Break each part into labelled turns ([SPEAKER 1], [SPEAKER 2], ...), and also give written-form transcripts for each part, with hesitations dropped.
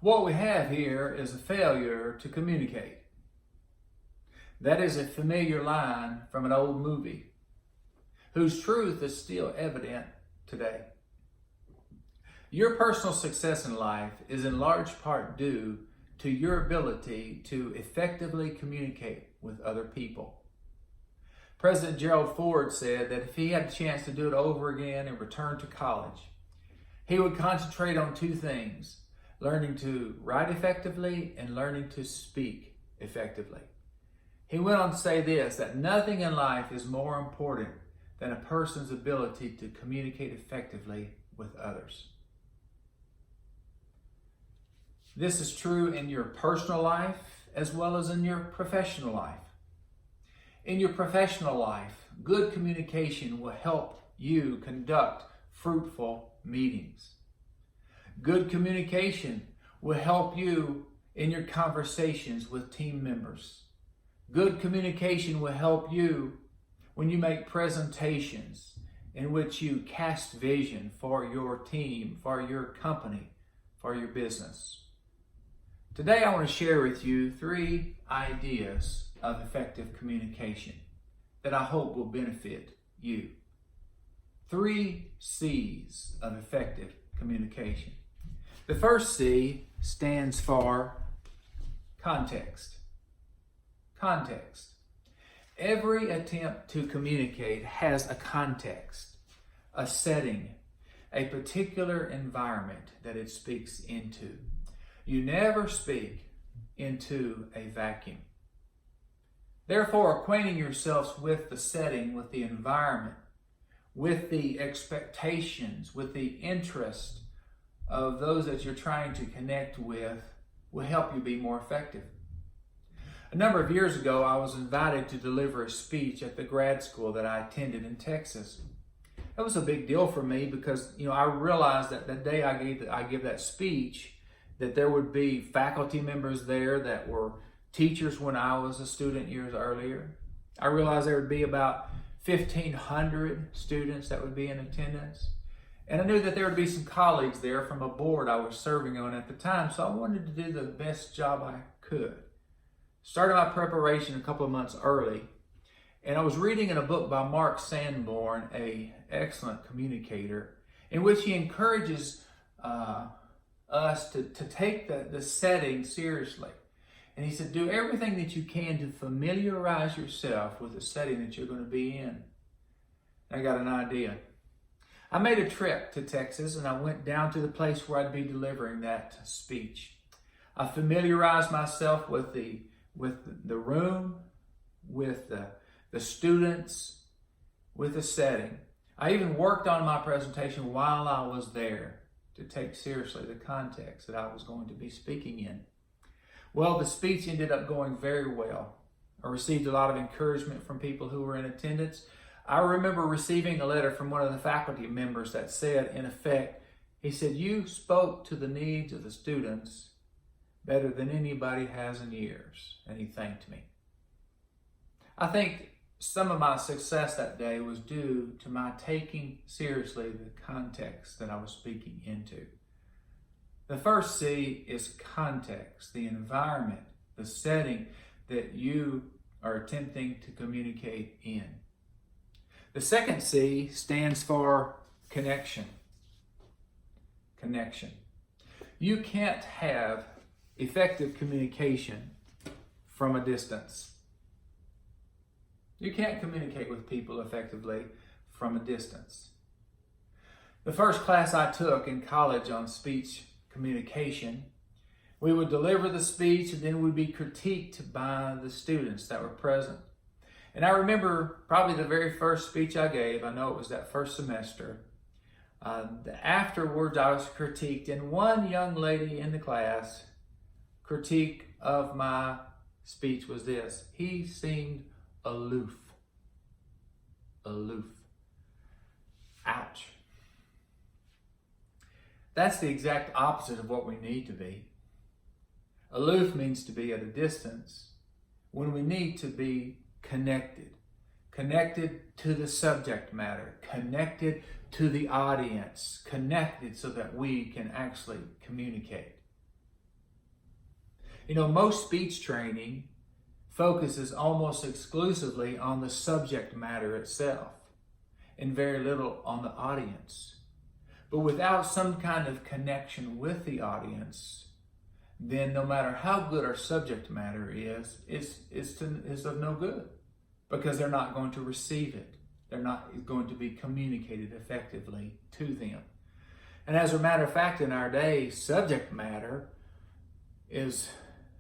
[SPEAKER 1] What we have here is a failure to communicate. That is a familiar line from an old movie, whose truth is still evident today. Your personal success in life is in large part due to your ability to effectively communicate with other people. President Gerald Ford said that if he had the chance to do it over again and return to college, he would concentrate on two things: learning to write effectively and learning to speak effectively. He went on to say this, that nothing in life is more important than a person's ability to communicate effectively with others. This is true in your personal life as well as in your professional life. In your professional life, good communication will help you conduct fruitful meetings. Good communication will help you in your conversations with team members. Good communication will help you when you make presentations in which you cast vision for your team, for your company, for your business. Today I want to share with you 3 ideas of effective communication that I hope will benefit you. 3 C's of effective communication. The first C stands for context. Context. Every attempt to communicate has a context, a setting, a particular environment that it speaks into. You never speak into a vacuum. Therefore, acquainting yourselves with the setting, with the environment, with the expectations, with the interest of those that you're trying to connect with will help you be more effective. A number of years ago, I was invited to deliver a speech at the grad school that I attended in Texas. That was a big deal for me because, I realized that the day I gave that speech, that there would be faculty members there that were teachers when I was a student years earlier. I realized there would be about 1,500 students that would be in attendance. And I knew that there would be some colleagues there from a board I was serving on at the time, so I wanted to do the best job I could. Started my preparation a couple of months early, and I was reading in a book by Mark Sanborn, an excellent communicator, in which he encourages us to take the setting seriously. And he said, do everything that you can to familiarize yourself with the setting that you're going to be in. I got an idea. I made a trip to Texas and I went down to the place where I'd be delivering that speech. I familiarized myself with the room, with the students, with the setting. I even worked on my presentation while I was there to take seriously the context that I was going to be speaking in. Well, the speech ended up going very well. I received a lot of encouragement from people who were in attendance. I remember receiving a letter from one of the faculty members that said, in effect, he said, "You spoke to the needs of the students better than anybody has in years," and he thanked me. I think some of my success that day was due to my taking seriously the context that I was speaking into. The first C is context, the environment, the setting that you are attempting to communicate in. The second C stands for connection. Connection. You can't have effective communication from a distance. You can't communicate with people effectively from a distance. The first class I took in college on speech communication, we would deliver the speech and then we'd be critiqued by the students that were present. And I remember probably the very first speech I gave, I know it was that first semester, afterwards I was critiqued, and one young lady in the class critique of my speech was this: he seemed aloof. Aloof. Ouch. That's the exact opposite of what we need to be. Aloof means to be at a distance when we need to be connected. Connected to the subject matter, connected to the audience, connected so that we can actually communicate. You know, most speech training focuses almost exclusively on the subject matter itself and very little on the audience. But without some kind of connection with the audience, then no matter how good our subject matter is, it's of no good, because they're not going to receive it. They're not going to be communicated effectively to them. And as a matter of fact, in our day, subject matter is,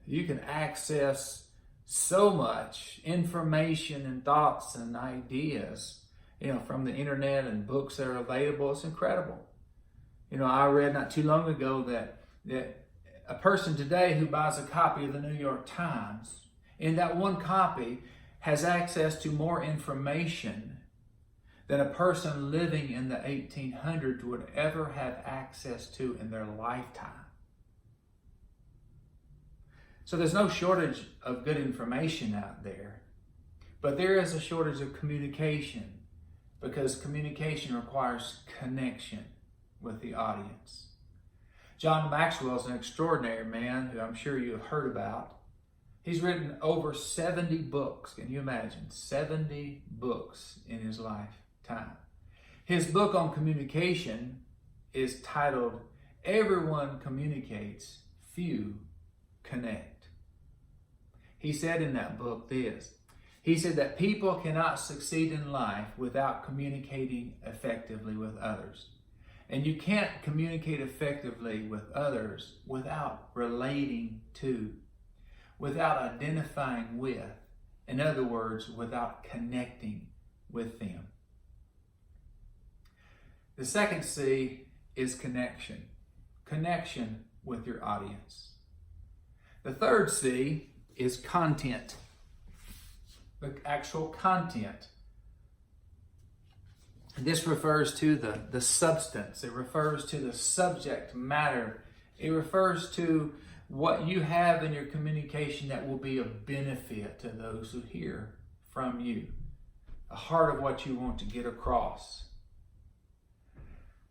[SPEAKER 1] you can access so much information and thoughts and ideas, you know, from the internet and books that are available. It's incredible. You know, I read not too long ago that a person today who buys a copy of the New York Times, in that one copy, has access to more information than a person living in the 1800s would ever have access to in their lifetime. So there's no shortage of good information out there, but there is a shortage of communication, because communication requires connection with the audience. John Maxwell is an extraordinary man who I'm sure you have heard about. He's written over 70 books. Can you imagine? 70 books in his lifetime. His book on communication is titled, Everyone Communicates, Few Connect. He said in that book this. He said that people cannot succeed in life without communicating effectively with others. And you can't communicate effectively with others without relating to, without identifying with. In other words, without connecting with them. The second C is connection. Connection with your audience. The third C is content. The actual content. This refers to the substance. It refers to the subject matter. It refers to what you have in your communication that will be of benefit to those who hear from you. The heart of what you want to get across.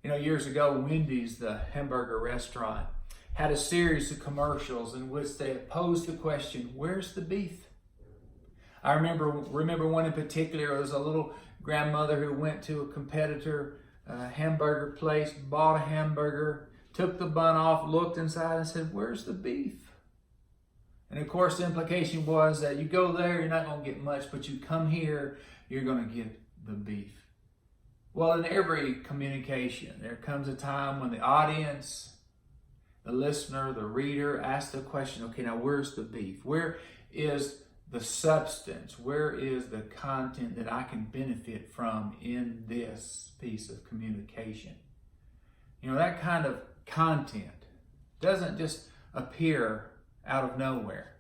[SPEAKER 1] You know, years ago, Wendy's, the hamburger restaurant, had a series of commercials in which they posed the question, where's the beef? I remember one in particular. It was a little grandmother who went to a competitor hamburger place, bought a hamburger, took the bun off, looked inside and said, where's the beef? And of course the implication was that you go there, you're not going to get much, but you come here, you're going to get the beef. Well, in every communication, there comes a time when the audience, the listener, the reader asks the question, okay, now where's the beef? Where is the substance? Where is the content that I can benefit from in this piece of communication? You know, that kind of content doesn't just appear out of nowhere.